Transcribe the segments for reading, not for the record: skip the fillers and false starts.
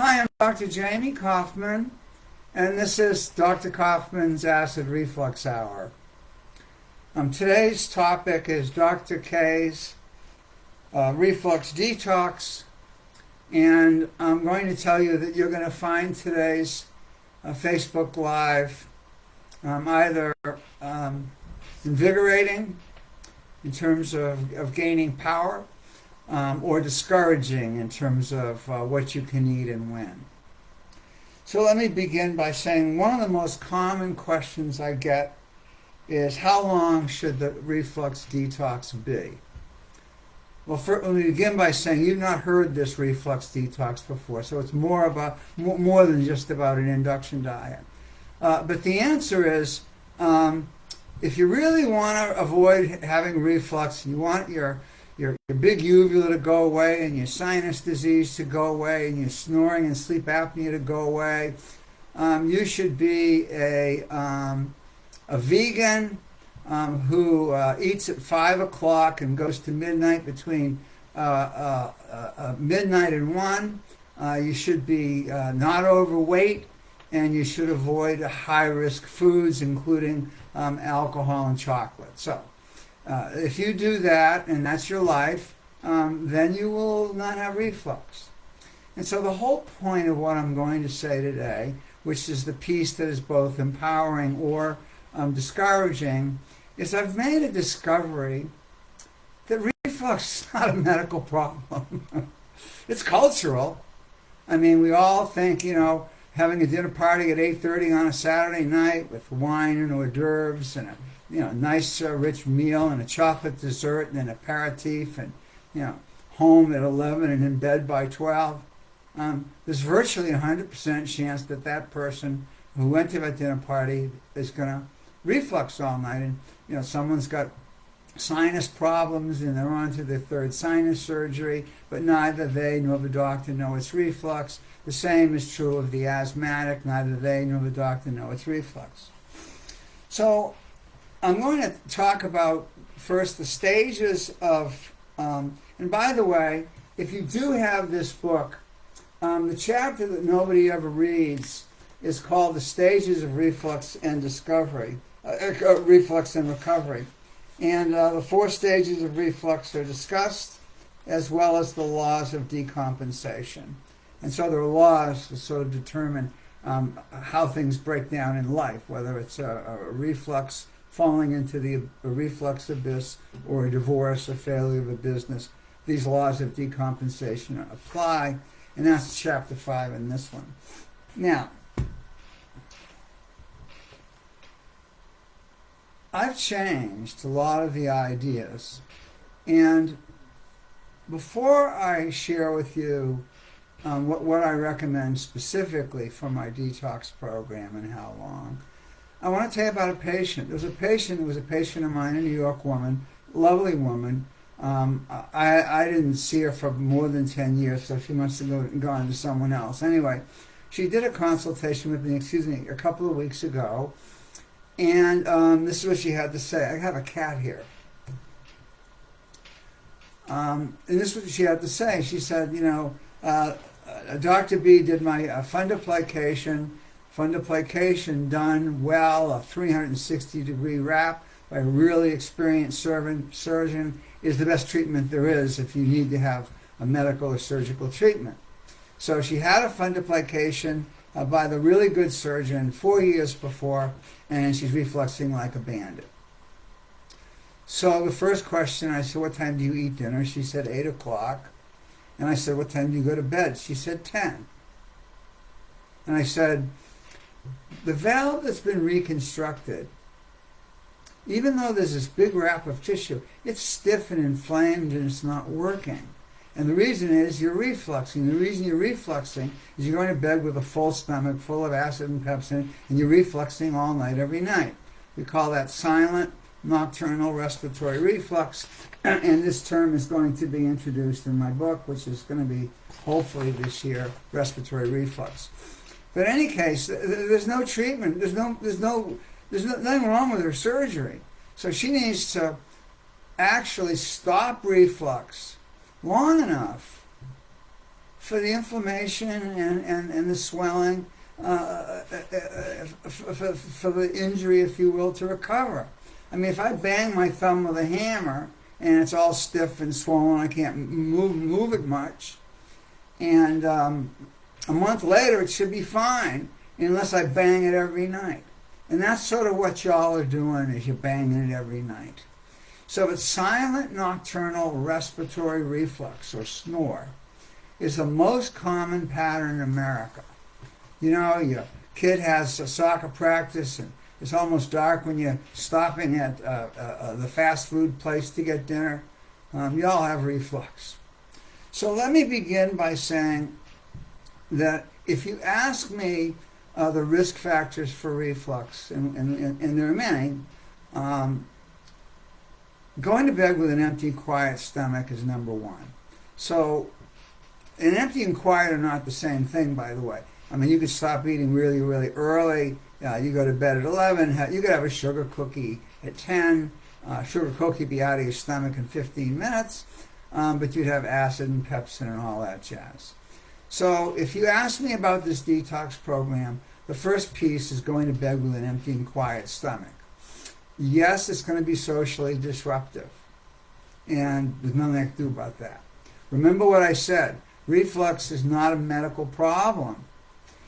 Hi, I'm Dr. Jamie Koufman, and this is Dr. Koufman's Acid Reflux Hour. Today's topic is Dr. K's Reflux Detox, and I'm going to tell you that you're going to find today's Facebook Live either invigorating in terms of gaining power, or discouraging in terms of what you can eat and when. So let me begin by saying one of the most common questions I get is, how long should the reflux detox be? Well, let me begin by saying you've not heard this reflux detox before, so it's more than just about an induction diet. But the answer is, if you really want to avoid having reflux, and you want your big uvula to go away, and your sinus disease to go away, and your snoring and sleep apnea to go away, you should be a vegan who eats at 5 o'clock and goes to midnight between midnight and 1. You should be not overweight, and you should avoid high-risk foods, including alcohol and chocolate. So, if you do that, and that's your life, then you will not have reflux. And so the whole point of what I'm going to say today, which is the piece that is both empowering or discouraging, is I've made a discovery that reflux is not a medical problem. It's cultural. I mean, we all think, having a dinner party at 8:30 on a Saturday night with wine and hors d'oeuvres and a nice rich meal and a chocolate dessert and an aperitif, and home at 11 and in bed by 12. There's virtually 100% chance that that person who went to that dinner party is going to reflux all night. And someone's got sinus problems and they're on to their third sinus surgery, but neither they nor the doctor know it's reflux. The same is true of the asthmatic. Neither they nor the doctor know it's reflux. So I'm going to talk about first the stages of, and by the way, if you do have this book, the chapter that nobody ever reads is called The Stages of Reflux and Reflux and Recovery. And the 4 stages of reflux are discussed, as well as the laws of decompensation. And so there are laws to sort of determine how things break down in life, whether it's a reflux falling into the reflux abyss, or a divorce, a failure of a business. These laws of decompensation apply, and that's chapter 5 in this one. Now, I've changed a lot of the ideas, and before I share with you what I recommend specifically for my detox program and how long, I want to tell you about a patient. There was a patient of mine, a New York woman, lovely woman. I didn't see her for more than 10 years, so she must have gone to someone else. Anyway, she did a consultation with me, a couple of weeks ago, and this is what she had to say. I have a cat here. And this is what she had to say. She said, Dr. B did my fundoplication done well, a 360-degree wrap by a really experienced surgeon is the best treatment there is if you need to have a medical or surgical treatment. So she had a fundoplication by the really good surgeon 4 years before, and she's refluxing like a bandit. So the first question, I said, what time do you eat dinner? She said 8 o'clock. And I said, what time do you go to bed? She said 10. And I said, the valve that's been reconstructed, even though there's this big wrap of tissue, it's stiff and inflamed and it's not working. And the reason is you're refluxing. The reason you're refluxing is you're going to bed with a full stomach full of acid and pepsin, and you're refluxing all night, every night. We call that silent nocturnal respiratory reflux, and this term is going to be introduced in my book, which is going to be, hopefully this year, respiratory reflux. But in any case, there's no treatment. There's nothing wrong with her surgery. So she needs to actually stop reflux long enough for the inflammation and the swelling, for the injury, if you will, to recover. I mean, if I bang my thumb with a hammer and it's all stiff and swollen, I can't move it much, and a month later it should be fine, unless I bang it every night. And that's sort of what y'all are doing, is you're banging it every night. So it's silent nocturnal respiratory reflux, or snore, is the most common pattern in America. You know, your kid has a soccer practice and it's almost dark when you're stopping at the fast food place to get dinner. You all have reflux. So let me begin by saying that if you ask me the risk factors for reflux, and there are many, going to bed with an empty, quiet stomach is number one. So, an empty and quiet are not the same thing, by the way. I mean, you could stop eating really, really early. You go to bed at 11. You could have a sugar cookie at 10. Sugar cookie would be out of your stomach in 15 minutes, but you'd have acid and pepsin and all that jazz. So if you ask me about this detox program, the first piece is going to bed with an empty and quiet stomach. Yes, it's going to be socially disruptive, and there's nothing I can do about that. Remember what I said. Reflux is not a medical problem.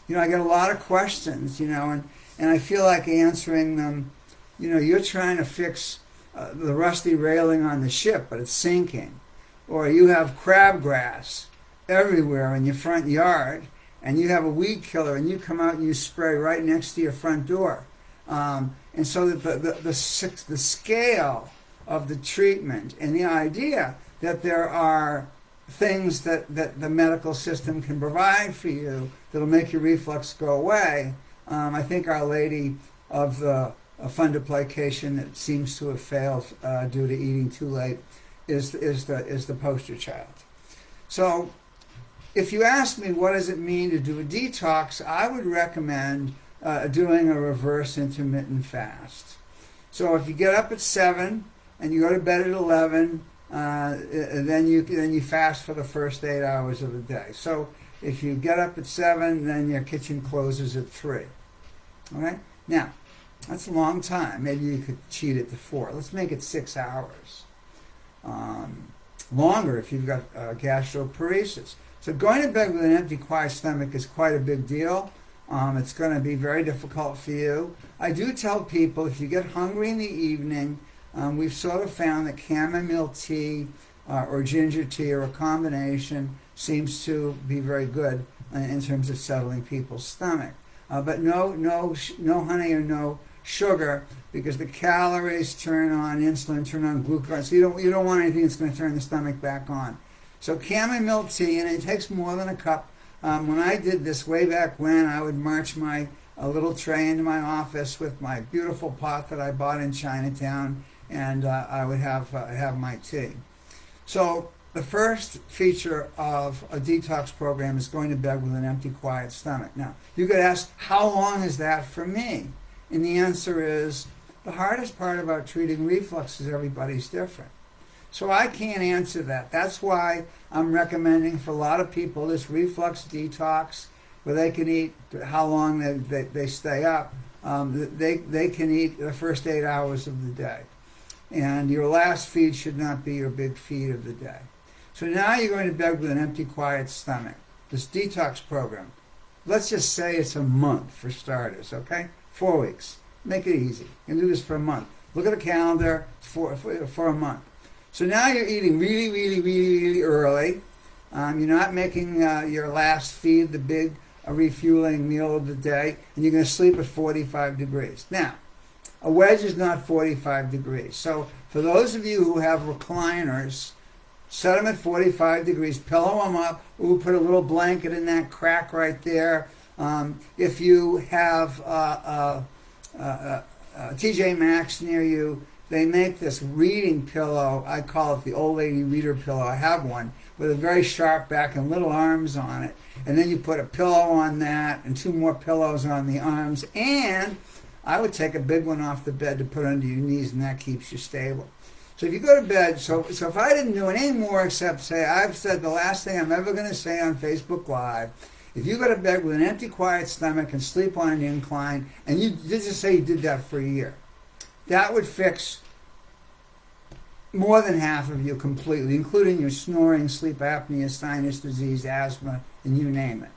You know, I get a lot of questions, and I feel like answering them. You're trying to fix the rusty railing on the ship, but it's sinking. Or you have crabgrass everywhere in your front yard, and you have a weed killer, and you come out and you spray right next to your front door. And so the scale of the treatment and the idea that there are things that the medical system can provide for you that'll make your reflux go away, I think Our Lady of the fundoplication that seems to have failed due to eating too late is the poster child. So if you ask me what does it mean to do a detox, I would recommend doing a reverse intermittent fast. So if you get up at 7 and you go to bed at 11, then you fast for the first 8 hours of the day. So if you get up at 7, then your kitchen closes at 3. All right? Now, that's a long time. Maybe you could cheat it to 4. Let's make it 6 hours. Longer if you've got gastroparesis. So going to bed with an empty, quiet stomach is quite a big deal. It's going to be very difficult for you. I do tell people, if you get hungry in the evening, we've sort of found that chamomile tea or ginger tea or a combination seems to be very good in terms of settling people's stomach. But no honey or no sugar, because the calories turn on insulin, turn on glucose. So you don't want anything that's going to turn the stomach back on. So chamomile tea, and it takes more than a cup. When I did this way back when, I would march a little tray into my office with my beautiful pot that I bought in Chinatown, and I would have my tea. So the first feature of a detox program is going to bed with an empty, quiet stomach. Now, you could ask, how long is that for me? And the answer is, the hardest part about treating reflux is everybody's different. So I can't answer that. That's why I'm recommending for a lot of people this reflux detox, where they can eat how long they stay up. They can eat the first 8 hours of the day. And your last feed should not be your big feed of the day. So now you're going to bed with an empty, quiet stomach. This detox program, let's just say it's a month for starters, okay? 4 weeks. Make it easy. You can do this for a month. Look at the calendar for a month. So now you're eating really, really, really, really early. You're not making your last feed the big refueling meal of the day, and you're going to sleep at 45 degrees. Now, a wedge is not 45 degrees. So for those of you who have recliners, set them at 45 degrees, pillow them up. Ooh, put a little blanket in that crack right there. If you have TJ Maxx near you, they make this reading pillow. I call it the old lady reader pillow. I have one with a very sharp back and little arms on it. And then you put a pillow on that and 2 more pillows on the arms. And I would take a big one off the bed to put under your knees, and that keeps you stable. So if you go to bed, so if I didn't do any more except say, I've said the last thing I'm ever going to say on Facebook Live, if you go to bed with an empty, quiet stomach and sleep on an incline, and you just say you did that for a year, that would fix more than half of you completely, including your snoring, sleep apnea, sinus disease, asthma, and you name it.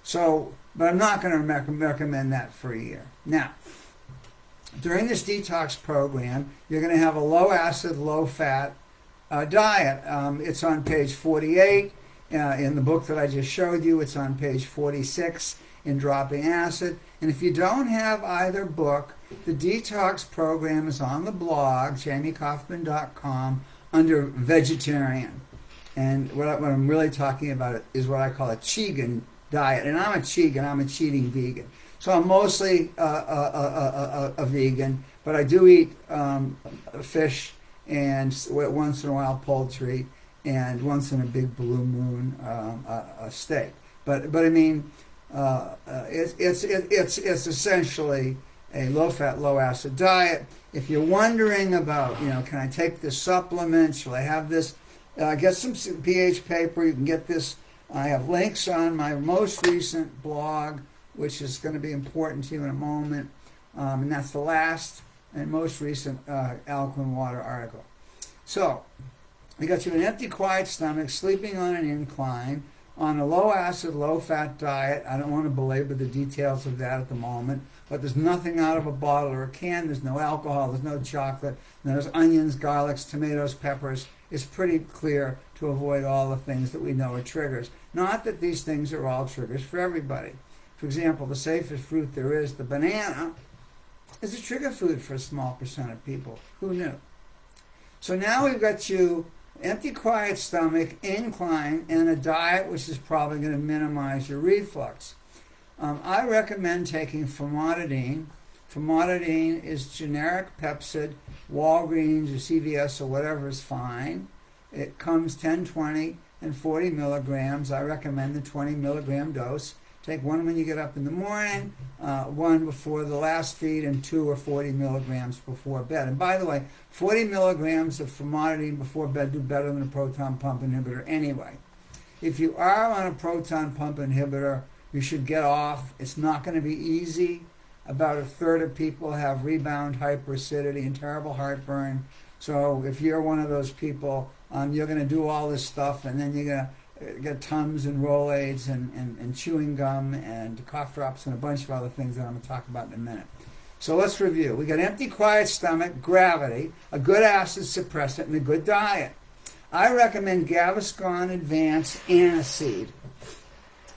So, but I'm not going to recommend that for a year. Now, during this detox program, you're going to have a low-acid, low-fat diet. It's on page 48 in the book that I just showed you. It's on page 46 in Dropping Acid. And if you don't have either book, the detox program is on the blog, jamiekoufman.com, under vegetarian. And what I'm really talking about is what I call a chegan diet. And I'm a chegan, I'm a cheating vegan. So I'm mostly a vegan, but I do eat fish and once in a while poultry and once in a big blue moon a steak. But I mean, it's essentially a low-fat, low-acid diet. If you're wondering about, can I take this supplement? Shall I have this? Get some pH paper. You can get this. I have links on my most recent blog, which is going to be important to you in a moment. And that's the last and most recent alkaline water article. So, we got you an empty, quiet stomach, sleeping on an incline, on a low-acid, low-fat diet. I don't want to belabor the details of that at the moment, but there's nothing out of a bottle or a can. There's no alcohol. There's no chocolate. There's onions, garlics, tomatoes, peppers. It's pretty clear to avoid all the things that we know are triggers. Not that these things are all triggers for everybody. For example, the safest fruit there is, the banana, is a trigger food for a small percent of people. Who knew? So now we've got you empty, quiet stomach, incline, and a diet which is probably going to minimize your reflux. I recommend taking famotidine. Famotidine is generic Pepcid. Walgreens or CVS or whatever is fine. It comes 10, 20, and 40 milligrams. I recommend the 20 milligram dose. Take one when you get up in the morning, one before the last feed, and 2 or 40 milligrams before bed. And by the way, 40 milligrams of famotidine before bed do better than a proton pump inhibitor anyway. If you are on a proton pump inhibitor, you should get off. It's not going to be easy. About a third of people have rebound hyperacidity and terrible heartburn. So if you're one of those people, you're going to do all this stuff, and then you're going to get Tums and Rolaids and chewing gum and cough drops and a bunch of other things that I'm going to talk about in a minute. So let's review. We got empty, quiet stomach, gravity, a good acid suppressant, and a good diet. I recommend Gaviscon Advanced Aniseed.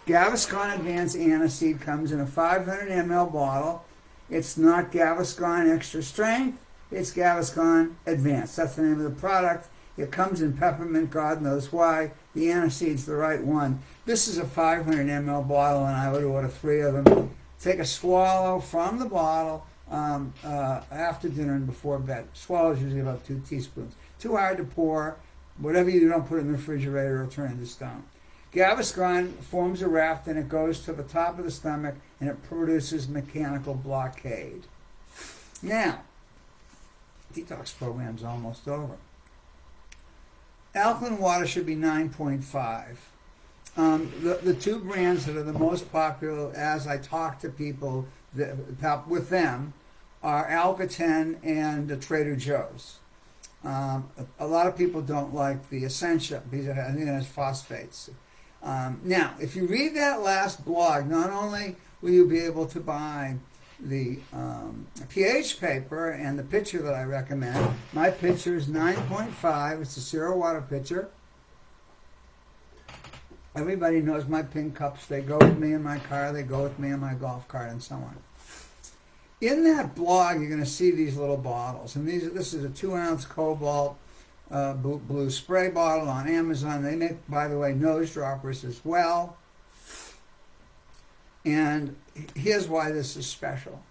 Gaviscon Advanced Aniseed comes in a 500 ml bottle. It's not Gaviscon Extra Strength. It's Gaviscon Advanced. That's the name of the product. It comes in peppermint, God knows why. The aniseed's the right one. This is a 500 ml bottle, and I would order 3 of them. Take a swallow from the bottle after dinner and before bed. Swallow is usually about 2 teaspoons. Too hard to pour. Whatever you don't put in the refrigerator will turn into stone. Gaviscon forms a raft, and it goes to the top of the stomach, and it produces mechanical blockade. Now, detox program's almost over. Alkaline water should be 9.5. The 2 brands that are the most popular, as I talk to people with them, are Alka-10 and Trader Joe's. A lot of people don't like the Essentia because I think it has phosphates. Now, if you read that last blog, not only will you be able to buy the pH paper and the pitcher that I recommend. My pitcher is 9.5. It's a zero water pitcher. Everybody knows my pink cups. They go with me in my car. They go with me in my golf cart and so on. In that blog, you're going to see these little bottles. And this is a 2-ounce Cobalt blue spray bottle on Amazon. They make, by the way, nose droppers as well. And here's why this is special.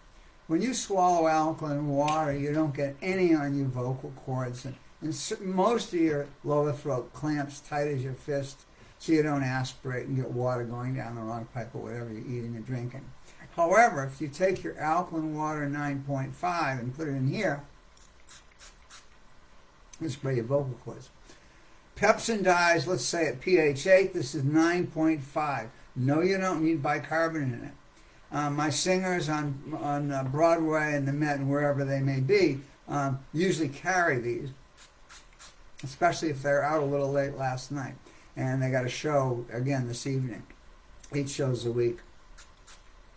When you swallow alkaline water, you don't get any on your vocal cords. And most of your lower throat clamps tight as your fist, so you don't aspirate and get water going down the wrong pipe or whatever you're eating or drinking. However, if you take your alkaline water 9.5 and put it in here, spray your vocal cords. Pepsin dyes, let's say at pH 8, this is 9.5. No, you don't need bicarbonate in it. My singers on Broadway and the Met and wherever they may be usually carry these, especially if they're out a little late last night and they got a show again this evening. 8 shows a week.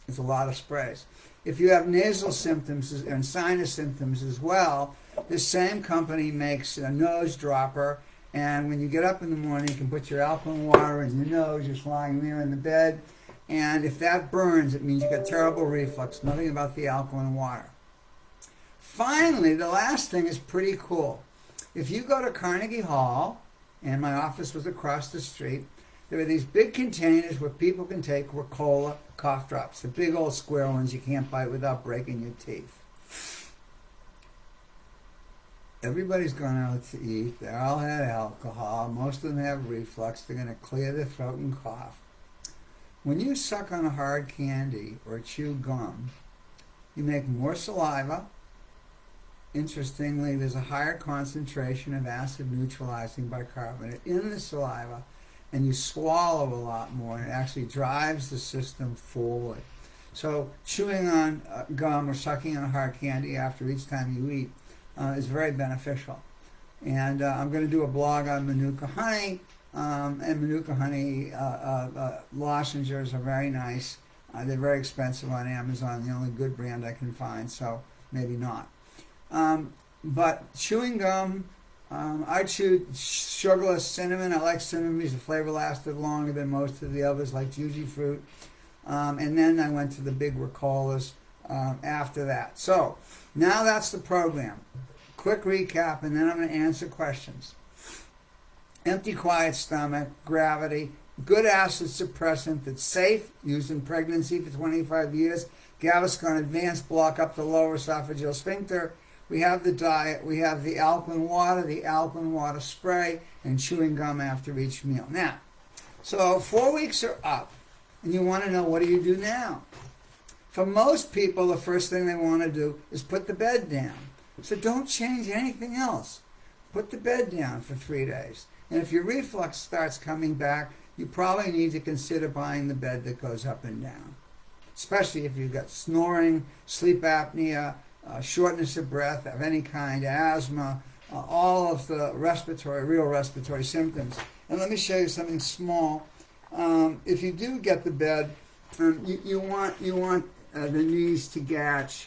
It's a lot of sprays. If you have nasal symptoms and sinus symptoms as well, this same company makes a nose dropper, and when you get up in the morning, you can put your alkaline water in your nose, just lying there in the bed, and if that burns, it means you got terrible reflux. Nothing about the alkaline water. Finally, the last thing is pretty cool. If you go to Carnegie Hall, and my office was across the street, there are these big containers where people can take Ricola cough drops, the big old square ones you can't bite without breaking your teeth. Everybody's gone out to eat. They all had alcohol. Most of them have reflux. They're going to clear their throat and cough. When you suck on a hard candy or chew gum, you make more saliva. Interestingly, there's a higher concentration of acid neutralizing bicarbonate in the saliva, and you swallow a lot more, and it actually drives the system forward. So chewing on gum or sucking on a hard candy after each time you eat is very beneficial. And I'm going to do a blog on Manuka honey, and Manuka honey lozenges are very nice. They're very expensive on Amazon, the only good brand I can find, so maybe not. But chewing gum, I chewed sugarless cinnamon. I like cinnamon because the flavor lasted longer than most of the others, like Juji fruit. And then I went to the big Ricolas after that. So now that's the program. Quick recap, and then I'm going to answer questions. Empty, quiet stomach, gravity, good acid suppressant that's safe, used in pregnancy for 25 years. Gaviscon Advanced block up the lower esophageal sphincter. We have the diet, we have the alkaline water spray, and chewing gum after each meal. Now, so 4 weeks are up, and you want to know, what do you do now? For most people, the first thing they want to do is put the bed down. So don't change anything else. Put the bed down for 3 days. And if your reflux starts coming back, you probably need to consider buying the bed that goes up and down, especially if you've got snoring, sleep apnea, shortness of breath of any kind, asthma, all of the real respiratory symptoms. And let me show you something small. If you do get the bed, you want the knees to gatch,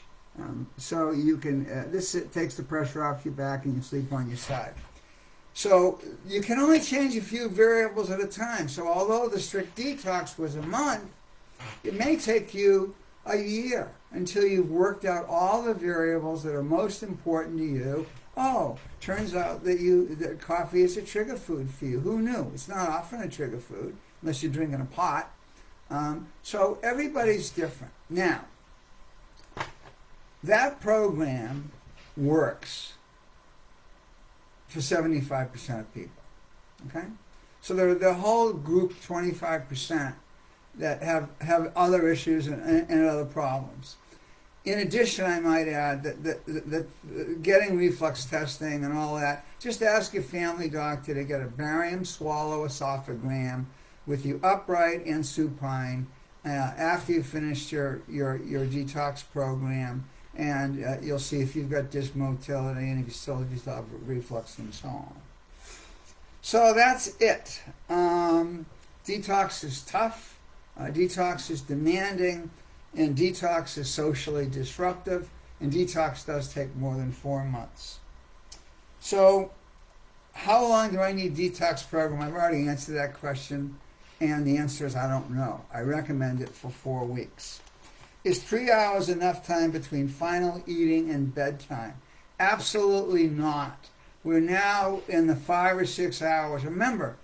so you can. This takes the pressure off your back, and you sleep on your side. So you can only change a few variables at a time. So although the strict detox was a month, it may take you a year until you've worked out all the variables that are most important to you. Oh, turns out that coffee is a trigger food for you. Who knew? It's not often a trigger food unless you're drinking a pot. So everybody's different. Now, that program works for 75% of people. Okay? So there are the whole group, 25%, that have other issues and other problems. In addition, I might add that getting reflux testing and all that, just ask your family doctor to get a barium swallow esophagram with you upright and supine after you've finished your detox program, and you'll see if you've got dysmotility and if you still have reflux and so on. So that's it. Detox is tough. Detox is demanding, and detox is socially disruptive, and detox does take more than 4 months. So how long do I need detox program? I've already answered that question, and the answer is I don't know. I recommend it for 4 weeks. Is 3 hours enough time between final eating and bedtime? Absolutely not. We're now in the 5 or 6 hours. Remember,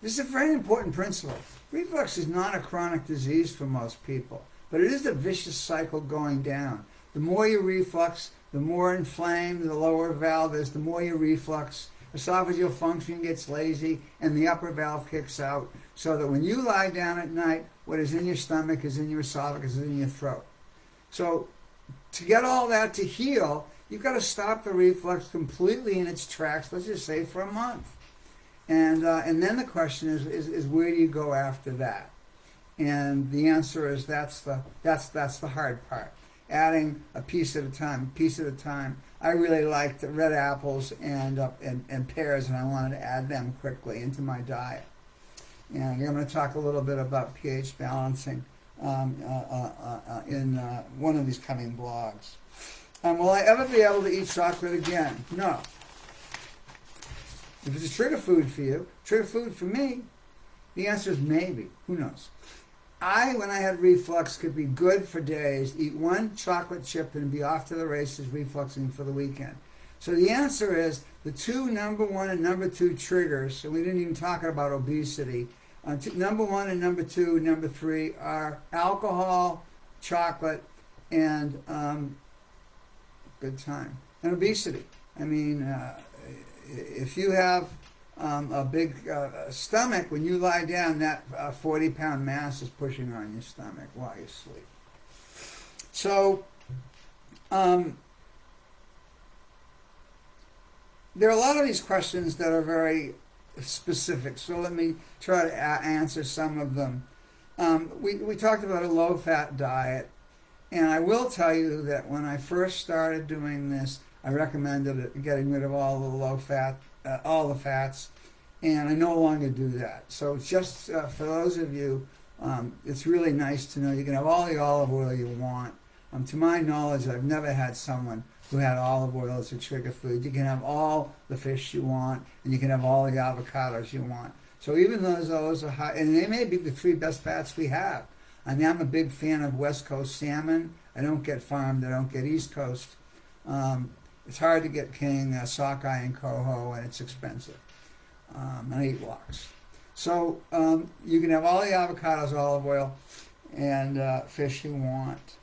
this is a very important principle. Reflux is not a chronic disease for most people, but it is a vicious cycle going down. The more you reflux, the more inflamed the lower valve is, the more you reflux, esophageal function gets lazy, and the upper valve kicks out, so that when you lie down at night, what is in your stomach is in your esophagus, is in your throat. So to get all that to heal, you've got to stop the reflux completely in its tracks, let's just say for a month. And then the question is where do you go after that? And the answer is that's the hard part. Adding a piece at a time, I really liked red apples and pears, and I wanted to add them quickly into my diet. And I'm going to talk a little bit about pH balancing in one of these coming blogs. Will I ever be able to eat chocolate again? No. If it's a trigger food for you, trigger food for me, the answer is maybe. Who knows? When I had reflux, could be good for days, eat one chocolate chip and be off to the races refluxing for the weekend. So the answer is the two number one and number two triggers, and we didn't even talk about obesity. Number one and number two, number three are alcohol, chocolate, and good time, and obesity. I mean, if you have a big stomach, when you lie down, that 40-pound mass is pushing on your stomach while you sleep. So there are a lot of these questions that are very specific. So let me try to answer some of them. We talked about a low-fat diet, and I will tell you that when I first started doing this, I recommended getting rid of all the low-fat, all the fats, and I no longer do that. So just for those of you, it's really nice to know you can have all the olive oil you want. To my knowledge, I've never had someone who had olive oil as a trigger food. You can have all the fish you want, and you can have all the avocados you want. So even though those are high, and they may be the three best fats we have. I mean, I'm a big fan of West Coast salmon. I don't get farmed. I don't get East Coast. It's hard to get king, sockeye, and coho, and it's expensive. And I eat lox. So you can have all the avocados, olive oil, and fish you want.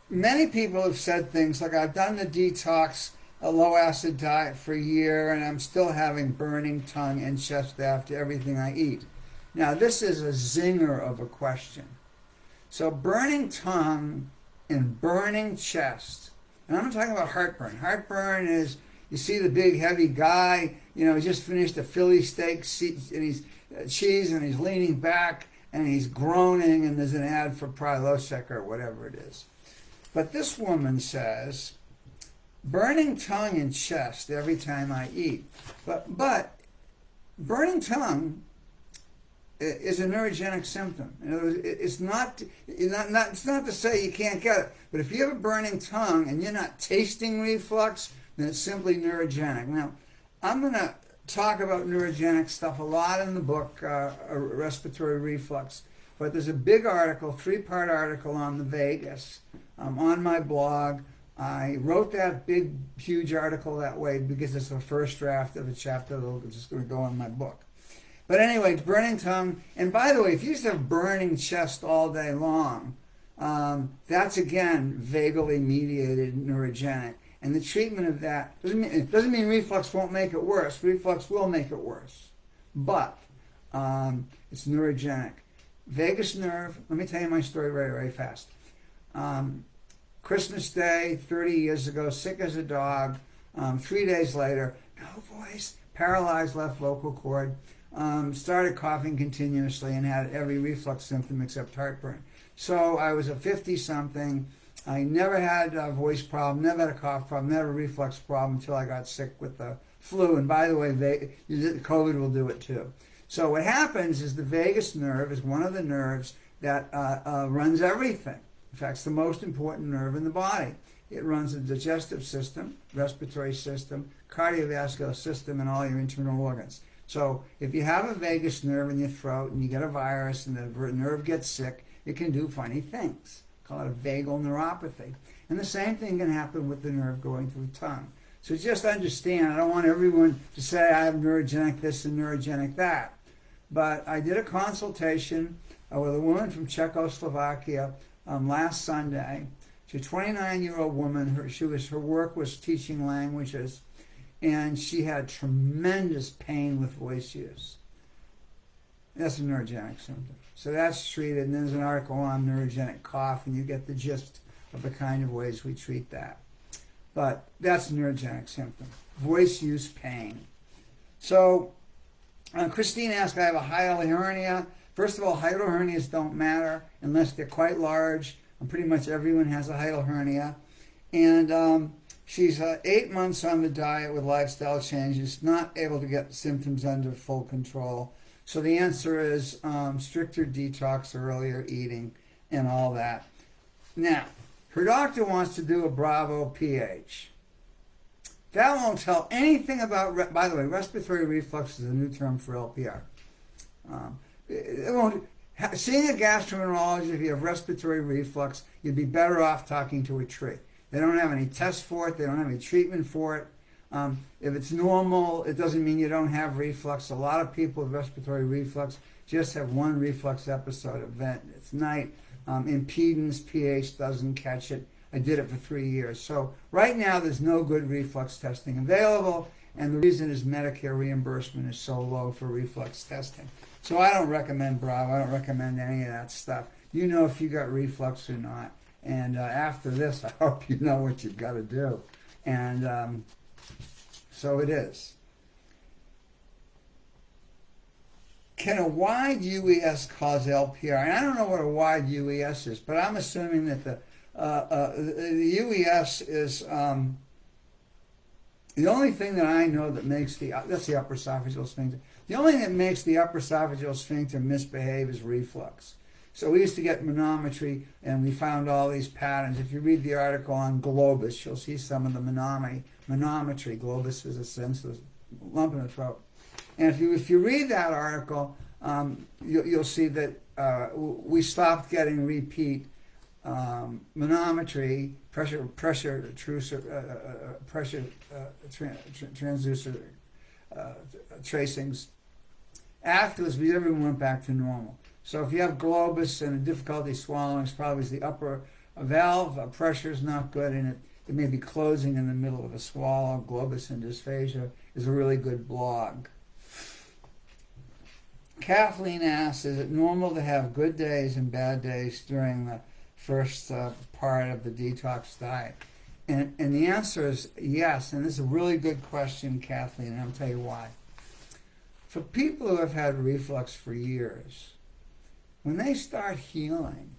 Many people have said things like, I've done the detox, a low-acid diet for a year, and I'm still having burning tongue and chest after everything I eat. Now, this is a zinger of a question. So burning tongue and burning chest, and I'm not talking about heartburn. Heartburn is, you see the big, heavy guy, just finished a Philly steak and he's cheese, and he's leaning back, and he's groaning, and there's an ad for Prilosec or whatever it is. But this woman says, burning tongue and chest every time I eat. But burning tongue is a neurogenic symptom. It's not to say you can't get it, but if you have a burning tongue and you're not tasting reflux, then it's simply neurogenic. Now, I'm going to talk about neurogenic stuff a lot in the book, Respiratory Reflux, but there's a big article, 3-part article on the vagus on my blog. I wrote that big, huge article that way because it's the first draft of a chapter that's just going to go in my book. But anyway, burning tongue, and by the way, if you just have burning chest all day long, that's again vagally mediated neurogenic. And the treatment of that doesn't mean reflux won't make it worse. Reflux will make it worse, but it's neurogenic. Vagus nerve. Let me tell you my story very, very fast. Christmas Day, 30 years ago, sick as a dog. 3 days later, no voice, paralyzed left vocal cord. Started coughing continuously and had every reflux symptom except heartburn. So I was a 50-something. I never had a voice problem, never had a cough problem, never a reflux problem until I got sick with the flu. And by the way, COVID will do it too. So what happens is the vagus nerve is one of the nerves that runs everything. In fact, it's the most important nerve in the body. It runs the digestive system, respiratory system, cardiovascular system, and all your internal organs. So if you have a vagus nerve in your throat and you get a virus and the nerve gets sick, it can do funny things. Call it a vagal neuropathy. And the same thing can happen with the nerve going through the tongue. So just understand, I don't want everyone to say I have neurogenic this and neurogenic that. But I did a consultation with a woman from Czechoslovakia last Sunday. She's a 29-year-old woman. Her work was teaching languages, and she had tremendous pain with voice use. That's a neurogenic symptom. So that's treated, and there's an article on neurogenic cough, and you get the gist of the kind of ways we treat that. but that's a neurogenic symptom. Voice use pain. So Christine asked, I have a hiatal hernia. First of all, hiatal hernias don't matter unless they're quite large. Pretty much everyone has a hiatal hernia. And she's 8 months on the diet with lifestyle changes, not able to get symptoms under full control. So the answer is stricter detox, earlier eating, and all that. Now, her doctor wants to do a Bravo pH. That won't tell anything about, by the way, respiratory reflux is a new term for LPR. It won't. Seeing a gastroenterologist, if you have respiratory reflux, you'd be better off talking to a tree. They don't have any tests for it. They don't have any treatment for it. If it's normal, it doesn't mean you don't have reflux. A lot of people with respiratory reflux just have one reflux episode event. It's night. Impedance, pH doesn't catch it. I did it for 3 years. So right now there's no good reflux testing available, and the reason is Medicare reimbursement is so low for reflux testing. So I don't recommend Bravo. I don't recommend any of that stuff. You know if you got reflux or not. And after this, I hope you know what you've got to do. And so it is. Can a wide UES cause LPR? And I don't know what a wide UES is, but I'm assuming that the UES is the only thing that I know that makes that's the upper esophageal sphincter. The only thing that makes the upper esophageal sphincter misbehave is reflux. So we used to get manometry, and we found all these patterns. If you read the article on globus, you'll see some of the manometry. Globus is a sensitive lump in the throat. And if you read that article, you'll see that we stopped getting repeat manometry, pressure transducer tracings. Afterwards, everyone went back to normal. So if you have globus and a difficulty swallowing, it's probably the upper valve. Pressure is not good, and it may be closing in the middle of a swallow. Globus and dysphagia is a really good blog. Kathleen asks, is it normal to have good days and bad days during the first part of the detox diet? And the answer is yes, and this is a really good question, Kathleen, and I'll tell you why. For people who have had reflux for years, when they start healing,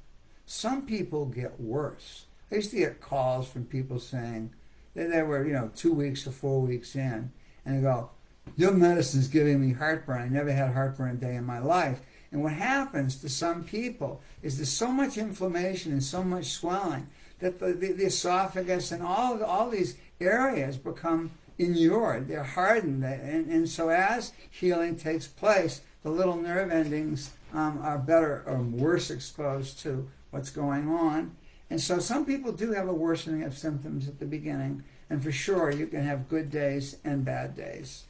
some people get worse. I used to get calls from people saying that they were, 2 weeks or 4 weeks in, and they go, your medicine's giving me heartburn. I never had heartburn a day in my life. And what happens to some people is there's so much inflammation and so much swelling that the esophagus and all these areas become inured. They're hardened. And so as healing takes place, the little nerve endings are better or worse exposed to what's going on. And so some people do have a worsening of symptoms at the beginning. And for sure, you can have good days and bad days.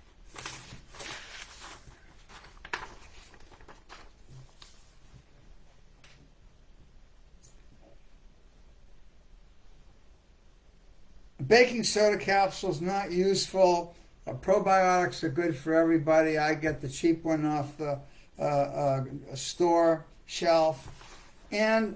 Baking soda capsules, not useful. Probiotics are good for everybody. I get the cheap one off the store shelf. And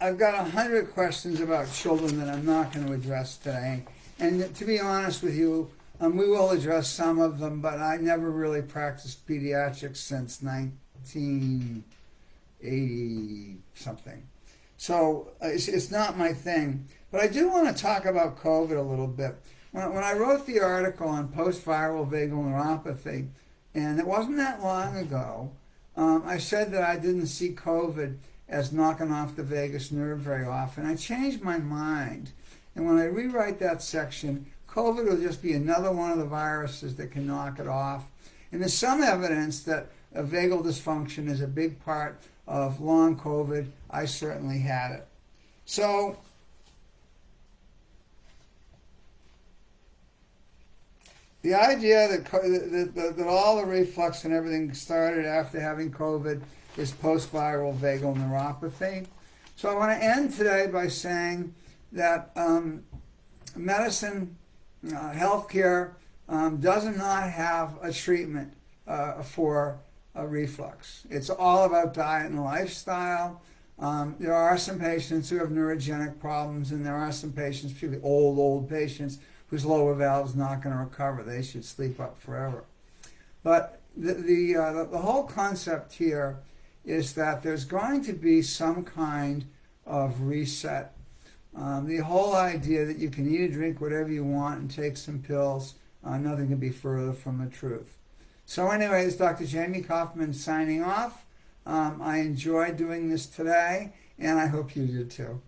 I've got 100 questions about children that I'm not going to address today. And to be honest with you, we will address some of them, but I never really practiced pediatrics since 1980 something. So it's not my thing. But I do want to talk about COVID a little bit. When I wrote the article on post-viral vagal neuropathy, and it wasn't that long ago, I said that I didn't see COVID as knocking off the vagus nerve very often. I changed my mind. And when I rewrite that section, COVID will just be another one of the viruses that can knock it off. And there's some evidence that vagal dysfunction is a big part of long COVID. I certainly had it. So the idea that all the reflux and everything started after having COVID is post-viral vagal neuropathy. So I want to end today by saying that medicine, healthcare, does not have a treatment for reflux. It's all about diet and lifestyle. There are some patients who have neurogenic problems, and there are some patients, particularly old patients, whose lower valve is not going to recover. They should sleep up forever. But the whole concept here is that there's going to be some kind of reset. The whole idea that you can eat or drink whatever you want and take some pills, nothing can be further from the truth. So anyway, this is Dr. Jamie Koufman signing off. I enjoyed doing this today, and I hope you do too.